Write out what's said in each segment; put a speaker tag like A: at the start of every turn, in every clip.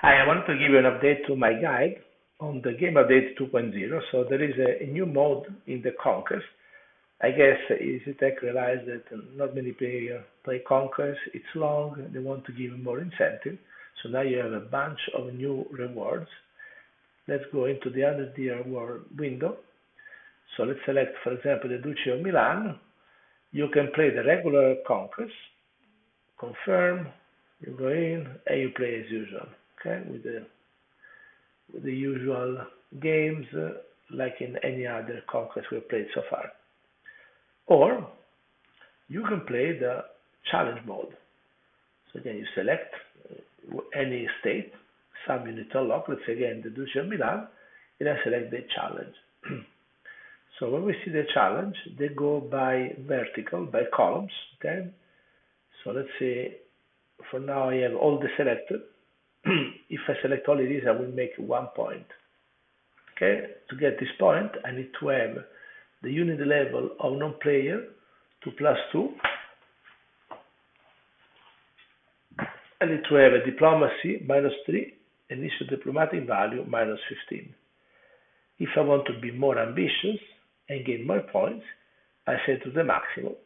A: Hi, I wanted to give you an update to my guide on the game update 2.0. So there is a new mode in the Conquest. I guess EasyTech realized that not many players play Conquest. It's long. They want to give more incentive. So now you have a bunch of new rewards. Let's go into the 100-year war window. So let's select, for example, the Duchy of Milan. You can play the regular Conquest, confirm, you go in, and you play as usual. Okay, with the usual games like in any other Conquest we've played so far. Or you can play the challenge mode. So again, you select any state, some you need to unlock, let's say again the Duchy of Milan, and then select the challenge. So when we see the challenge, they go by vertical, by columns, okay? So let's say for now I have all the selected. If I select only this, I will make 1 point. Okay, to get this point, I need to have the unit level of non-player to +2. I need to have a diplomacy -3, initial diplomatic value -15. If I want to be more ambitious and gain more points, I set to the maximum.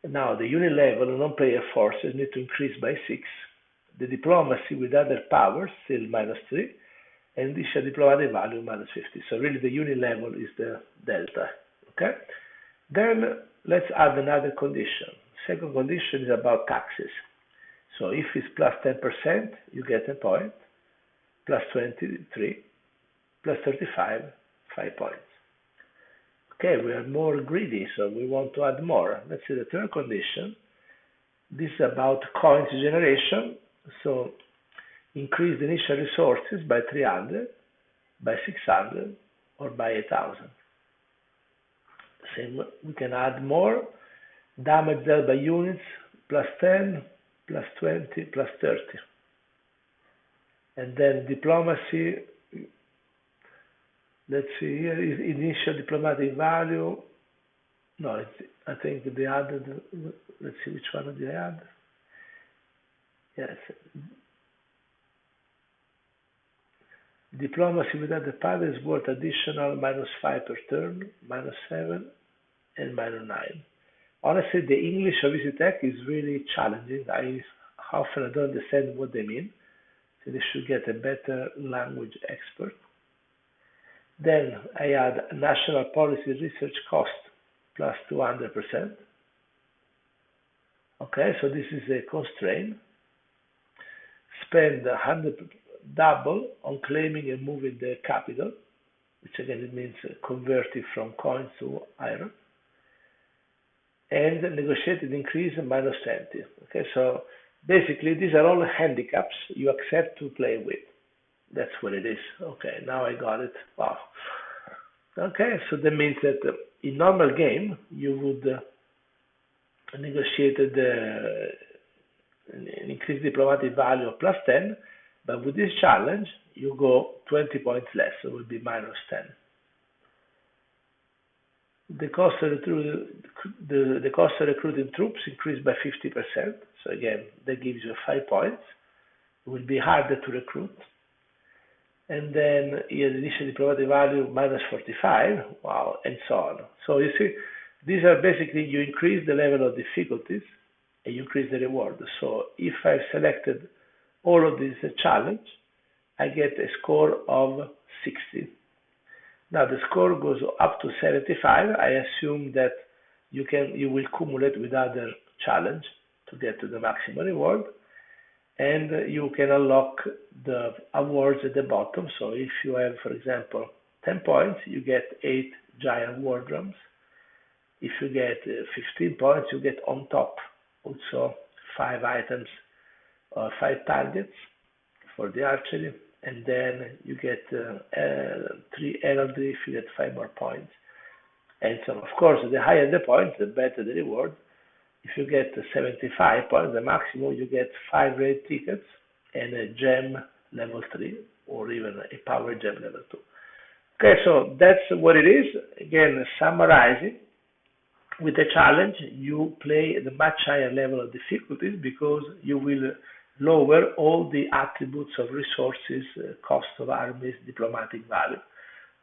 A: Now the unit level of non-player forces need to increase by 6. The diplomacy with other powers still -3, and this diplomatic value -50. So really the unit level is the delta. Okay. Then let's add another condition. Second condition is about taxes. So if it's +10%, you get a point. +23, +35, 5 points. Okay, we are more greedy, so we want to add more. Let's see the third condition. This is about coins generation. So increase the initial resources by 300, by 600, or by 1,000. Same, we can add more. Damage dealt by units, +10, +20, +30. And then diplomacy, let's see here, is initial diplomatic value. No, I think they added, let's see which one did they add. Yes. Diplomacy without the power is worth additional -5 per turn, -7, and -9. Honestly, the English of EasyTech is really challenging. I often don't understand what they mean. So they should get a better language expert. Then I add national policy research cost +200%. Okay, so this is a constraint. Spend 100 double on claiming and moving the capital, which again it means converting from coins to iron, and negotiated increase -20. Okay, so basically these are all handicaps you accept to play with. That's what it is. Okay, now I got it. Wow. Okay, so that means that in normal game you would negotiate an increased diplomatic value of +10, but with this challenge you go 20 points less, so it will be -10. The cost of recruiting troops increased by 50%, so again that gives you 5 points. It will be harder to recruit. And then here the initial diplomatic value -45, wow, and so on. So you see, these are basically, you increase the level of difficulties and you increase the reward. So if I've selected all of this challenge, I get a score of 60. Now the score goes up to 75. I assume that you will cumulate with other challenge to get to the maximum reward, and you can unlock the awards at the bottom. So if you have, for example, 10 points, you get 8 giant war drums. If you get 15 points, you get on top also 5 items or 5 targets for the archery, and then you get 3 heraldry if you get 5 more points. And so, of course, the higher the points, the better the reward. If you get 75 points, the maximum, you get 5 raid tickets and a gem level 3, or even a power gem level 2. Okay, so that's what it is. Again, summarizing, with the challenge, you play at a much higher level of difficulties because you will lower all the attributes of resources, cost of armies, diplomatic value.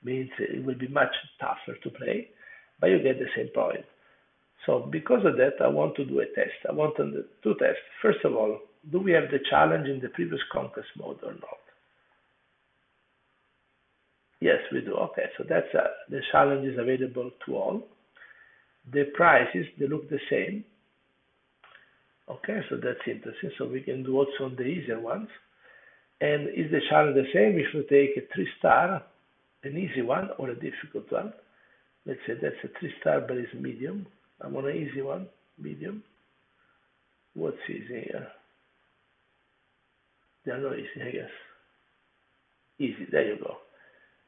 A: Means it will be much tougher to play, but you get the same point. So because of that, I want to do a test. I want to two tests. First of all, do we have the challenge in the previous conquest mode or not? Yes, we do. Okay, so that's the challenge is available to all. The prices, they look the same. Okay, so that's interesting. So we can do also on the easier ones. And is the challenge the same if you take a 3-star, an easy one, or a difficult one? Let's say that's a 3-star, but it's medium. I want an easy one, medium. What's easy here? They are not easy, I guess. Easy, there you go.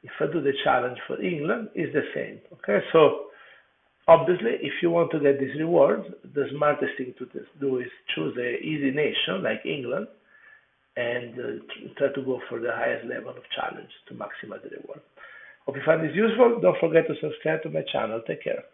A: If I do the challenge for England, it's the same. Okay, so obviously, if you want to get this reward, the smartest thing to do is choose a easy nation like England and try to go for the highest level of challenge to maximize the reward. Hope you find this useful. Don't forget to subscribe to my channel. Take care.